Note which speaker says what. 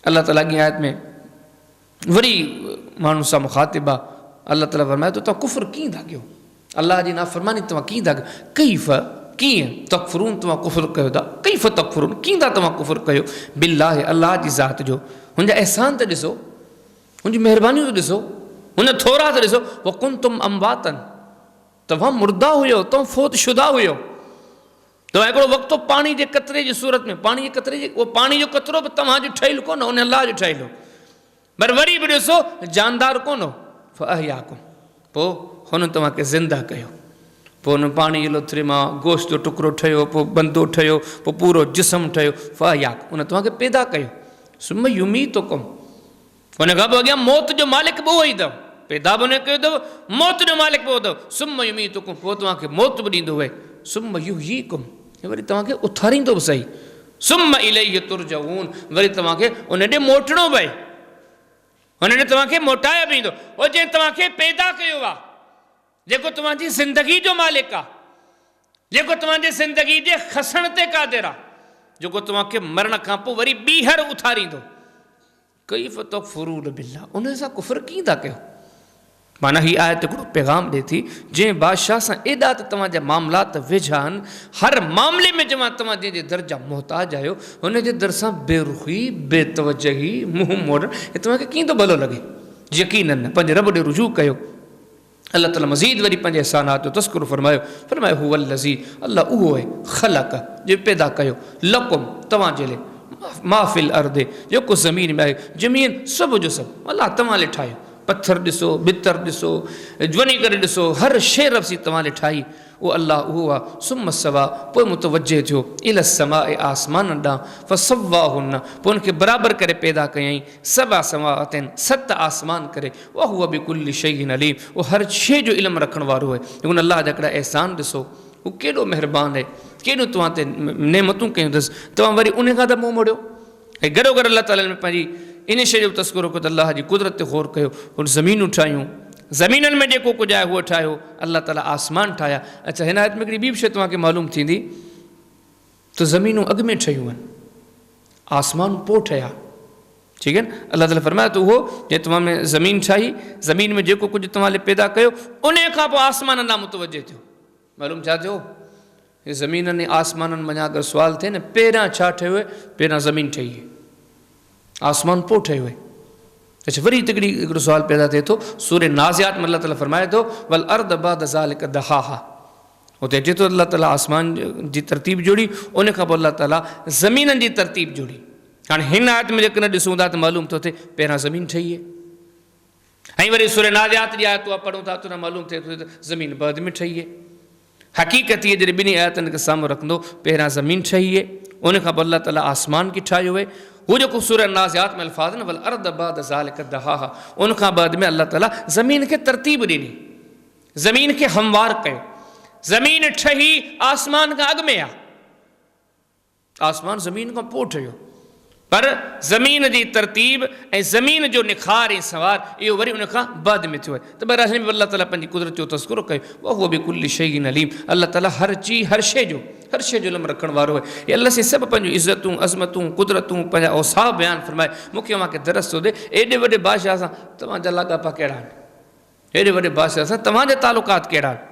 Speaker 1: अल्लाह ताला की आयत में वरी माण्हू सां मुखातिब आहे। अल्लाह ताला फरमाए थो तव्हां कुफ़्र कीअं था कयो, अल्लाह जी नाफ़रमानी तव्हां कीअं था कयो, कैफ़ कीअं तकफ़ुरून तव्हां कुफ़्र कयो था, कैफ़ तकफ़ुरून कीअं था तव्हां कुफ़्र कयो बिल्लाहि अल्लाह जी ज़ात जो। हुनजा अहसान त ॾिसो, हुनजी महिरबानियूं त ॾिसो, हुन थोरा त ॾिसो। वकुंतुम अमवातन, तव्हां मुर्दा हुयो, तव्हां फ़ौत शुदा हुयो। तव्हां हिकिड़ो वक़्तु पाणी जे कतरे जी सूरत में, पाणी जे कतरे जे, उहो पाणी जो कतरो बि तव्हांजो ठहियलु कोन, उन अल्लाह जो ठहियलु हो। पर वरी बि ॾिसो जानदार कोन हो, फ़अहयाकुम, पोइ हुन तव्हांखे ज़िंदा कयो। पोइ हुन पाणी जे लुथरे मां गोश्त जो टुकड़ो ठहियो, पोइ बंदो ठहियो, पोइ पूरो जिस्म ठहियो। फ़अहयाकुम, हुन तव्हांखे पैदा कयो। सुम युमीतुकुम, हुन खां पोइ अॻियां मौत जो मालिक बि उहो ई अथव, पैदा बि हुन कयो अथव, मौत जो मालिक बि उहो अथव। सुम युमीतुकुम, पोइ तव्हांखे मौत बि ॾींदो हुए। सुम युहयीकुम, वरी तव्हांखे उथारींदो बि सही। सुम इलैहि तुरजऊन, वरी तव्हांखे उन ॾे मोटणो बि आहे, हुन ॾे तव्हांखे मोटाया बि ईंदो। उहो जंहिं तव्हांखे पैदा कयो आहे, जेको तव्हांजी ज़िंदगी जो मालिक आहे, जेको तव्हांजे ज़िंदगी जे खसण ते क़ादिर आहे, जेको तव्हांखे मरण खां पोइ वरी ॿीहर उथारींदो। कैफ़ तकफ़ुरून बिल्लाह, उन सां कुफ़्र कीअं था कयो। माना हीअ आयत हिकिड़ो पैगाम ॾिए थी, जंहिं बादशाह सां एॾा त तव्हांजा मामलात वेझा आहिनि, हर मामले में तव्हां जंहिंजे दर जा मोहताज आहियो, हुनजे दर सां बेरुख़ी बेतवजही मुंहुं मोड़ण, हे तव्हांखे कीअं थो भलो लॻे। यकीनन पंहिंजे रब ॾे रुजू कयो। अल्लाह ताला मज़ीद वरी पंहिंजे अहसानात जो तस्कुरो फरमायो हुवल्लज़ी, अल्लाह उहो आहे ख़लक़, जो पैदा कयो, लकुम तव्हांजे लाइ, माफ़िल अर्दे, जेको ज़मीन में आहे, ज़मीन सभु जो सभु अल्लाह तव्हां लाइ ठाहियो। पत्थर ॾिसो, बितर ॾिसो, वञी करे ॾिसो, हर शइ रबसी तव्हां लाइ ठाही, उहो अल्लाह उहो आहे। सुम सवा, पोइ मुतवजे थियो इल समाए, आसमान ॾांहुं, फसव्वाहुन, पोइ हुनखे बराबरि करे पैदा कयईं। सबा समावातिन, 7 आसमान करे। वहुव बिकुल्लि शैइन अलीम, उहो हर शइ जो इल्मु रखण वारो आहे। हुन अल्लाह जा हिकिड़ा अहसान ॾिसो, उहो केॾो महिरबानी आहे, केॾो तव्हां ते नेमतूं कयूं अथसि, तव्हां वरी उन खां त मुंहुं मोड़ियो। ऐं गॾो गॾु अल्लाह ताला में पंहिंजी इन शइ जो तस्कुरो कयो त अल्लाह जी कुदरत ते ग़ौर कयो। हुन ज़मीनूं ठाहियूं, ज़मीननि में जेको कुझु आहे उहो ठाहियो, अल्लाह ताला आसमान ठाहिया। अच्छा, हिन आयत में हिकिड़ी ॿी बि शइ तव्हांखे मालूम थींदी त ज़मीनूं अॻु में ठहियूं आहिनि, आसमान पोइ ठहिया। ठीकु आहे न, अल्लाह ताला फरमाए थो उहो जंहिं तव्हां में ज़मीन ठाही, ज़मीन में जेको कुझु तव्हां लाइ पैदा कयो, उन खां पोइ आसमान ॾांहुं मुतवजे थियो। मालूम छा थियो, हे ज़मीननि ऐं आसमाननि मां अगरि सुवालु थिए न, पहिरियां छा ठहियो आहे, पहिरियां ज़मीन ठही आहे, आसमान पोइ ठहियो आहे। अच्छा, वरी हिकिड़ो सुवालु पैदा थिए थो, सूरे नाज़ियात में अल्लाह ताला फरमाए थो वल अर्द बाद ज़ालिक दहाहा, हुते अचे थो अल्लाह ताला आसमान जी तरतीब जोड़ी, उन खां पोइ अल्लाह ताला ज़मीननि जी तरतीब जोड़ी। हाणे हिन आयत में जेकॾहिं ॾिसूं था त मालूम थो थिए पहिरियां ज़मीन ठही आहे, ऐं वरी सूरे नाज़ियात जी आयत उहा पढ़ूं था त मालूम थिए थो त ज़मीन बाद में ठही आहे। हक़ीक़त इहे जॾहिं ॿिन्ही आयतनि खे साम्हूं रखंदो, पहिरियां ज़मीन ठही आहे, उन खां पोइ अल्लाह ताला आसमान खे ठाहियो आहे। हू जेको सूरह नाज़ियात में अल्फाज़ न वल अर्द बाद ज़ालिक दहाहा, उन खां बाद में अल्लाह ताला ज़मीन खे तरतीब ॾिनी, ज़मीन खे हमवार कयो। ज़मीन ठही आसमान खां अॻु में आहे, आसमान ज़मीन खां पोइ ठहियो, पर ज़मीन जी तरतीब ऐं ज़मीन जो निखार ऐं सवार इहो वरी उन खां बाद में थियो आहे। त बहरहाल हिन में अल्लाह ताला पंहिंजी कुदरत जो तस्कुरो कयो। उहो बि कुल्लि शैइन अलीम, अल्लाह ताला हर शइ जो इल्मु रखण वारो आहे। हे अल्लाह से सभु पंहिंजूं इज़तूं, अज़मतूं, कुदरतूं, पंहिंजा औसाफ़ बयानु फरमाए। मूंखे मूंखे दरस थो ॾे, एॾे वॾे बादशाह सां तव्हांजा लाॻापा कहिड़ा आहिनि, हेॾे वॾे बादशाह सां तव्हांजा तालुकात कहिड़ा आहिनि।